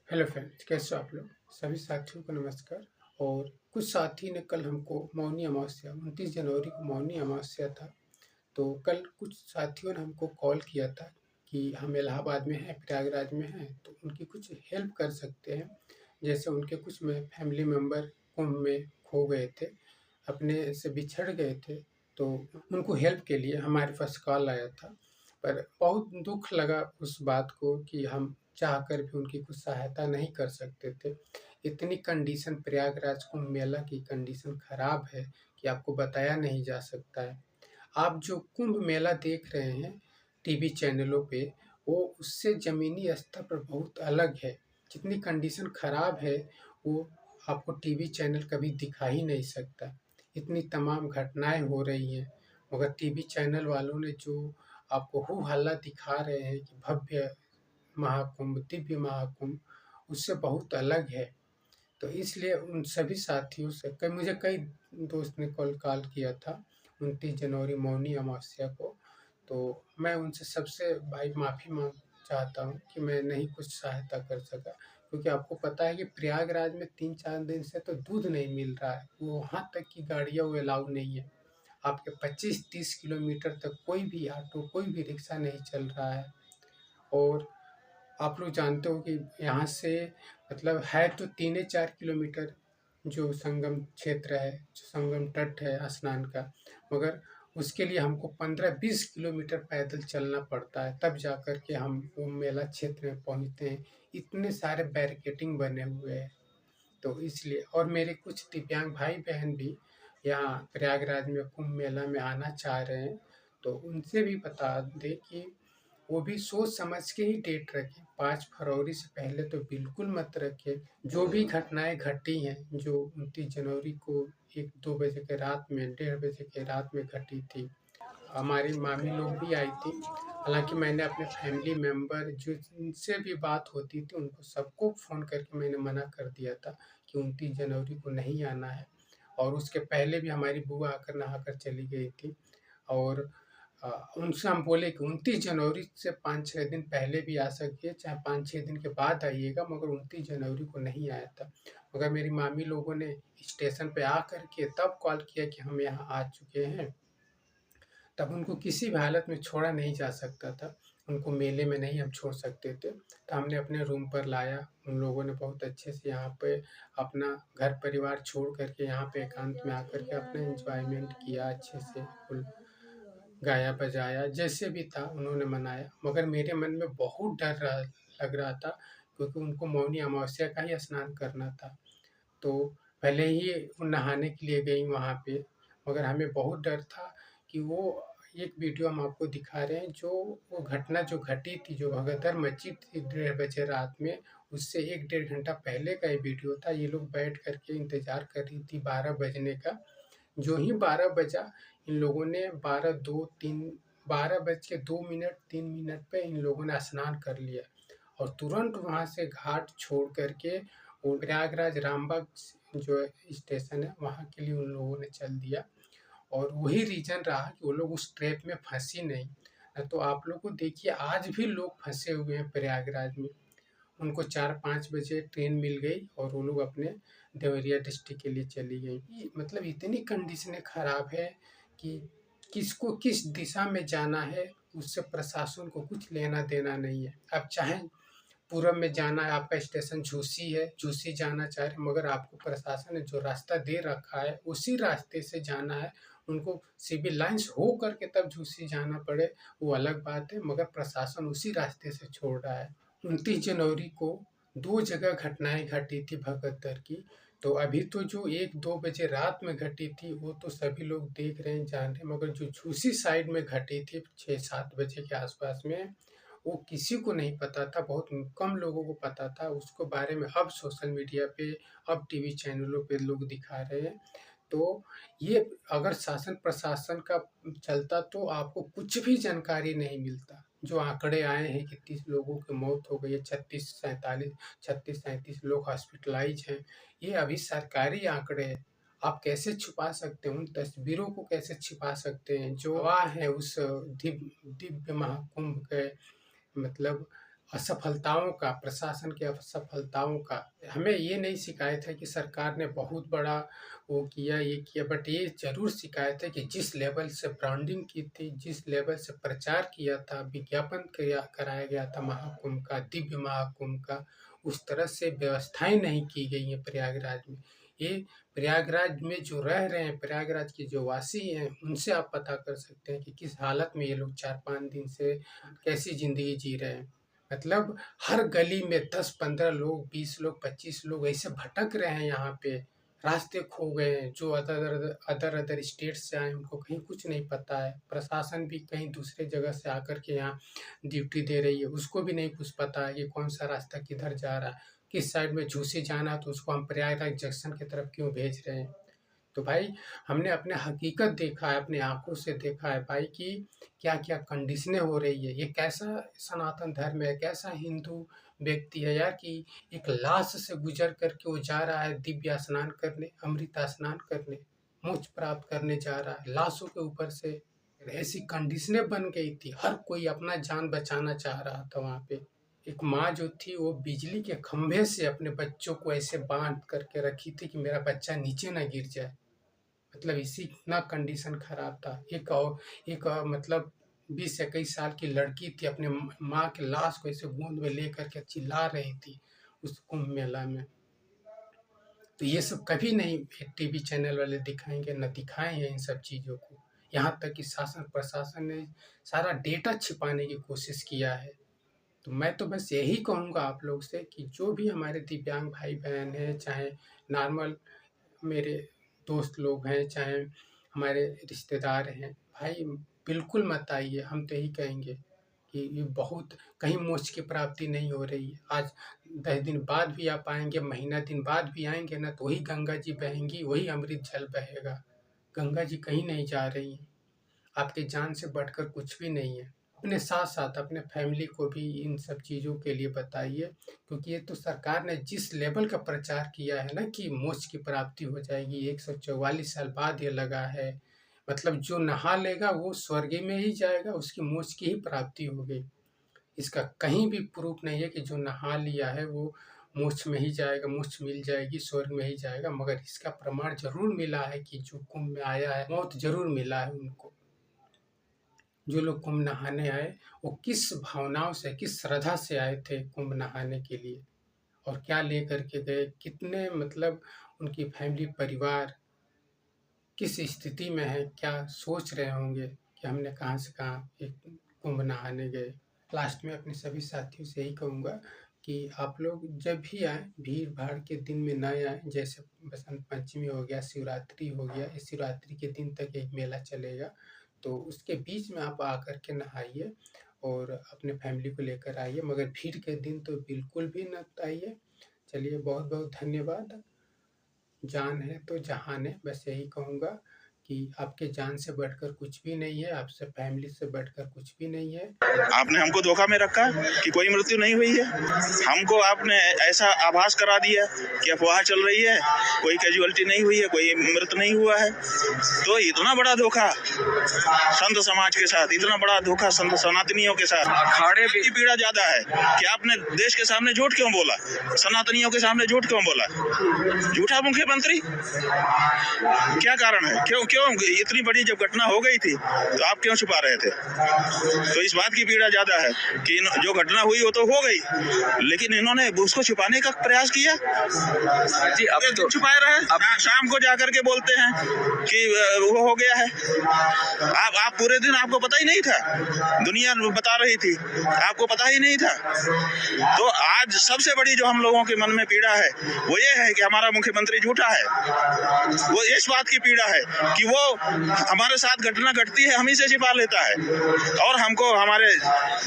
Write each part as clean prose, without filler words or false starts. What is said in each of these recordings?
Hello friends, कैसे हो आप लोग? सभी साथियों को नमस्कार। और कुछ साथी ने कल हमको मौनी अमावस्या 29 जनवरी को मौनी अमावस्या था, तो कल कुछ साथियों ने हमको कॉल किया था कि हम इलाहाबाद में हैं, प्रयागराज में हैं, तो उनकी कुछ हेल्प कर सकते हैं। जैसे उनके कुछ में फैमिली मेम्बर कुंभ में खो गए थे, अपने से बिछड़ गए थे, तो उनको हेल्प के लिए हमारे पास कॉल आया था। पर बहुत दुख लगा उस बात को कि हम चाह कर भी उनकी कुछ सहायता नहीं कर सकते थे। इतनी कंडीशन प्रयागराज कुंभ मेला की कंडीशन खराब है कि आपको बताया नहीं जा सकता है। आप जो कुंभ मेला देख रहे हैं टीवी चैनलों पे, वो उससे ज़मीनी स्तर पर बहुत अलग है। जितनी कंडीशन खराब है, वो आपको टीवी चैनल कभी दिखा ही नहीं सकता। इतनी तमाम घटनाएँ हो रही हैं, मगर टीवी चैनल वालों ने जो आपको हो हल्ला दिखा रहे हैं कि भव्य महाकुंभ, दिव्य महाकुंभ, उससे बहुत अलग है। तो इसलिए उन सभी साथियों से कई दोस्त ने कॉल किया था 29 जनवरी मौनी अमावस्या को। तो मैं उनसे सबसे भाई माफ़ी माँग चाहता हूँ कि मैं नहीं कुछ सहायता कर सका, क्योंकि आपको पता है कि प्रयागराज में 3-4 दिन से तो दूध नहीं मिल रहा है। वो वहाँ तक की गाड़ियाँ वो अलाउ नहीं है। आपके 25-30 किलोमीटर तक कोई भी ऑटो, कोई भी रिक्शा नहीं चल रहा है। और आप लोग जानते हो कि यहाँ से मतलब है तो 3-4 किलोमीटर जो संगम क्षेत्र है, जो संगम तट है स्नान का, मगर उसके लिए हमको 15-20 किलोमीटर पैदल चलना पड़ता है, तब जाकर के हम वो मेला क्षेत्र में पहुँचते हैं। इतने सारे बैरिकेडिंग बने हुए हैं, तो इसलिए और मेरे कुछ दिव्यांग भाई-बहन भी यहाँ प्रयागराज में कुंभ मेला में आना चाह रहे हैं, तो उनसे भी बता दें कि वो भी सोच समझ के ही डेट रखें। 5 फरवरी से पहले तो बिल्कुल मत रखें। जो भी घटनाएँ घटी हैं, जो 29 जनवरी को 1-2 बजे के रात में, 1:30 बजे के रात में घटी थी। हमारी मामी लोग भी आई थी। हालाँकि मैंने अपने फैमिली मेंबर जो जिनसे भी बात होती थी, उनको सबको फ़ोन करके मैंने मना कर दिया था कि 29 जनवरी को नहीं आना है। और उसके पहले भी हमारी बुआ आकर नहाकर चली गई थी। और उनसे हम बोले कि 29 जनवरी से 5-6 दिन पहले भी आ सकती है, चाहे 5-6 दिन के बाद आइएगा, मगर 29 जनवरी को नहीं आया था। मगर मेरी मामी लोगों ने स्टेशन पे आकर के तब कॉल किया कि हम यहाँ आ चुके हैं। तब उनको किसी भी हालत में छोड़ा नहीं जा सकता था। उनको मेले में नहीं हम छोड़ सकते थे। तो हमने अपने रूम पर लाया। उन लोगों ने बहुत अच्छे से यहाँ पे अपना घर परिवार छोड़ कर के यहाँ पे एकांत में आकर के अपना एन्जॉयमेंट किया अच्छे से, फुल गाया बजाया, जैसे भी था उन्होंने मनाया। मगर मेरे मन में बहुत डर लग रहा था, क्योंकि उनको मौनी अमावस्या का ही स्नान करना था। तो भले ही वो नहाने के लिए गई वहाँ पे, मगर हमें बहुत डर था कि वो एक वीडियो हम आपको दिखा रहे हैं, जो वो घटना जो घटी थी, जो भगदड़ मची थी 1:30 बजे रात में, उससे 1 डेढ़ घंटा पहले का ये वीडियो था। ये लोग बैठ कर के इंतज़ार कर रही थी 12 बजने का। जो ही 12 बजा, इन लोगों ने 12 बज के 2 मिनट 3 मिनट पे इन लोगों ने स्नान कर लिया और तुरंत वहाँ से घाट छोड़ कर के वो प्रयागराज रामबाग जो स्टेशन है, वहाँ के लिए उन लोगों ने चल दिया। और वही रीज़न रहा कि वो लोग उस ट्रैप में फँसी नहीं। तो आप लोग को देखिए, आज भी लोग फँसे हुए हैं प्रयागराज में। उनको 4-5 बजे ट्रेन मिल गई और वो लोग अपने देवरिया डिस्ट्रिक्ट के लिए चली गई। ये मतलब इतनी कंडीशनें ख़राब है कि किसको किस दिशा में जाना है, उससे प्रशासन को कुछ लेना-देना नहीं है। अब चाहे पूरब में जाना है, आपका स्टेशन झूसी है, झूसी जाना चाह रहे हैं, मगर आपको प्रशासन ने जो रास्ता दे रखा है, उसी रास्ते से जाना है। उनको सिविल लाइन्स हो कर के तब झूसी जाना पड़े, वो अलग बात है, मगर प्रशासन उसी रास्ते से छोड़ रहा है। 29 जनवरी को 2 जगह घटनाएँ घटी थी भगदड़ की। तो अभी तो जो 1-2 बजे रात में घटी थी, वो तो सभी लोग देख रहे हैं, जान रहे हैं, मगर जो झूसी साइड में घटी थी 6-7 बजे के आस-पास में, वो किसी को नहीं पता था, बहुत कम लोगों को पता था। उसको बारे में अब सोशल मीडिया पे, अब टीवी चैनलों पे लोग दिखा रहे हैं। तो ये अगर शासन प्रशासन का चलता तो आपको कुछ भी जानकारी नहीं मिलता। जो आंकड़े आए हैं कि 30 लोगों की मौत हो गई है, 36-37 लोग हॉस्पिटलाइज़ हैं, ये अभी सरकारी आंकड़े हैं। आप कैसे छुपा सकते हैं? उन तस्वीरों को कैसे छिपा सकते हैं? जो गवाह हैं उस दिव्य महाकुंभ के, मतलब असफलताओं का, प्रशासन की असफलताओं का, हमें ये नहीं शिकायत है कि सरकार ने बहुत बड़ा वो किया, ये किया, बट ये ज़रूर शिकायत है कि जिस लेवल से ब्रांडिंग की थी, जिस लेवल से प्रचार किया था, विज्ञापन कराया गया था महाकुंभ का, दिव्य महाकुंभ का, उस तरह से व्यवस्थाएं नहीं की गई हैं प्रयागराज में। ये प्रयागराज में जो रह रहे हैं, प्रयागराज के जो वासी हैं, उनसे आप पता कर सकते हैं कि किस हालत में ये लोग 4-5 दिन से कैसी ज़िंदगी जी रहे हैं। मतलब हर गली में 10-15 लोग, 20 लोग, 25 लोग ऐसे भटक रहे हैं यहाँ पे, रास्ते खो गए हैं। जो अदर स्टेट से आए उनको कहीं कुछ नहीं पता है। प्रशासन भी कहीं दूसरे जगह से आकर के यहाँ ड्यूटी दे रही है, उसको भी नहीं कुछ पता है कि कौन सा रास्ता किधर जा रहा है, किस साइड में झूसी जाना है तो उसको हम प्रयागराज जंक्शन की तरफ क्यों भेज रहे हैं। तो भाई हमने अपने हकीकत देखा है, अपनी आंखों से देखा है भाई कि क्या क्या कंडीशनें हो रही है। ये कैसा सनातन धर्म है, कैसा हिंदू व्यक्ति है यार कि एक लाश से गुजर करके वो जा रहा है दिव्य स्नान करने, अमृत स्नान करने, मोक्ष प्राप्त करने जा रहा है लाशों के ऊपर से। ऐसी कंडीशनें बन गई थी, हर कोई अपना जान बचाना चाह रहा था वहाँ पे। एक माँ जो थी वो बिजली के खंभे से अपने बच्चों को ऐसे बांध करके रखी थी कि मेरा बच्चा नीचे ना गिर जाए। मतलब इसी इतना कंडीशन खराब था। मतलब 20-21 साल की लड़की थी, अपने माँ के लाश को ऐसे गोद में ले करके चिल्ला रही थी उस कुंभ मेला में। तो ये सब कभी नहीं टीवी चैनल वाले दिखाएंगे, न दिखाए हैं इन सब चीज़ों को। यहाँ तक कि शासन प्रशासन ने सारा डेटा छिपाने की कोशिश किया है। तो मैं तो बस यही कहूँगा आप लोग से कि जो भी हमारे दिव्यांग भाई बहन हैं, चाहे नॉर्मल मेरे दोस्त लोग हैं, चाहे हमारे रिश्तेदार हैं, भाई बिल्कुल मत आइए। हम तो यही कहेंगे कि ये बहुत कहीं मोक्ष की प्राप्ति नहीं हो रही है। आज 10 दिन बाद भी आप आएंगे, महीना दिन बाद भी आएंगे ना, तो वही गंगा जी बहेंगी, वही अमृत जल बहेगा। गंगा जी कहीं नहीं जा रही हैं। आपके जान से बढ़कर कुछ भी नहीं है। अपने साथ साथ अपने फैमिली को भी इन सब चीज़ों के लिए बताइए, क्योंकि ये तो सरकार ने जिस लेवल का प्रचार किया है ना कि मोक्ष की प्राप्ति हो जाएगी, 144 साल बाद ये लगा है। मतलब जो नहा लेगा वो स्वर्ग में ही जाएगा, उसकी मोक्ष की ही प्राप्ति होगी। इसका कहीं भी प्रूफ नहीं है कि जो नहा लिया है वो मोक्ष में ही जाएगा, मोक्ष मिल जाएगी, स्वर्ग में ही जाएगा। मगर इसका प्रमाण जरूर मिला है कि जो कुंभ में आया है, मौत जरूर मिला है उनको। जो लोग कुंभ नहाने आए वो किस भावनाओं से, किस श्रद्धा से आए थे कुंभ नहाने के लिए, और क्या लेकर के गए, कितने मतलब उनकी फैमिली परिवार किस स्थिति में है, क्या सोच रहे होंगे कि हमने कहाँ से कहाँ एक कुंभ नहाने गए। लास्ट में अपने सभी साथियों से यही कहूँगा कि आप लोग जब भी आए भीड़ भाड़ के दिन में न आए। जैसे बसंत पंचमी हो गया, शिवरात्रि हो गया, इस शिवरात्रि के दिन तक एक मेला चलेगा, तो उसके बीच में आप आकर के नहाइए और अपने फैमिली को लेकर आइए, मगर भीड़ के दिन तो बिल्कुल भी न आइए। चलिए, बहुत बहुत धन्यवाद। जान है तो जहान है, बस यही कहूँगा कि आपके जान से बढ़कर कुछ भी नहीं है, आपसे फैमिली से बढ़कर कुछ भी नहीं है। आपने हमको धोखा में रखा कि कोई मृत्यु नहीं हुई है। हमको आपने ऐसा आभास करा दिया कि अफवाह चल रही है, कोई कैजुअलिटी नहीं हुई है, कोई मृत नहीं हुआ है। तो इतना बड़ा धोखा संत समाज के साथ, इतना बड़ा धोखा संत सनातनियों के साथ। अखाड़े की पीड़ा ज्यादा है कि आपने देश के सामने झूठ क्यों बोला, सनातनियों के सामने झूठ क्यों बोला। झूठा मुख्यमंत्री, क्या कारण है? क्यों इतनी बड़ी जब घटना हो गई थी तो आप क्यों छुपा रहे थे? तो इस बात की पीड़ा ज्यादा है कि जो घटना हुई वो तो हो गई, लेकिन इन्होंने उसको छुपाने का प्रयास किया जी। अब तो छुपाए रहे, अब शाम को जाकर के बोलते हैं कि वो हो गया है। आप पूरे दिन आपको पता ही नहीं था, दुनिया बता रही थी, आपको पता ही नहीं था। तो आज सबसे बड़ी जो हम लोगों के मन में पीड़ा है वो ये है कि हमारा मुख्यमंत्री झूठा है। वो इस बात की पीड़ा है कि वो हमारे साथ घटना घटती है, हम ही से छिपा लेता है, और हमको हमारे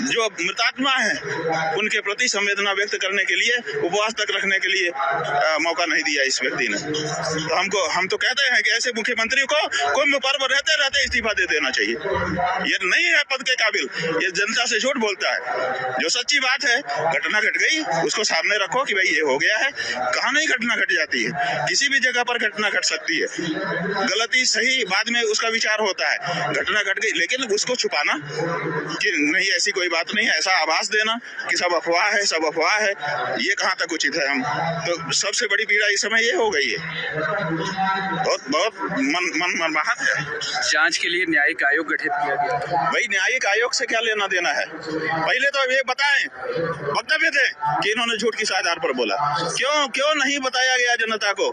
जो मृतात्मा हैं उनके प्रति संवेदना व्यक्त करने के लिए, उपवास तक रखने के लिए मौका नहीं दिया इस व्यक्ति ने। तो हम तो कहते हैं कि ऐसे मुख्यमंत्री को कुंभ पर्व रहते रहते इस्तीफा दे देना चाहिए। ये नहीं है पद के काबिल, ये जनता से झूठ बोलता है। जो सच्ची बात है, घटना घट गई, उसको सामने रखो कि भाई ये हो गया है। कहाँ नहीं घटना घट जाती है, किसी भी जगह पर घटना घट सकती है। गलती सही ही बाद में उसका विचार होता है। घटना घट गई, लेकिन उसको छुपाना कि नहीं ऐसी कोई बात नहीं है, ऐसा आभास देना कि सब अफवाह है, सब अफवाह है, ये कहाँ तक उचित है। हम तो सबसे बड़ी पीड़ा इस समय ये हो गई है, बहुत बहुत मनमाहत है। जांच के लिए न्यायिक आयोग गठित किया गया। भाई न्यायिक आयोग से क्या लेना देना है? पहले तो ये बताएं, वक्तव्य थे कि इन्होंने झूठ किस आधार पर बोला, क्यों नहीं बताया गया जनता को?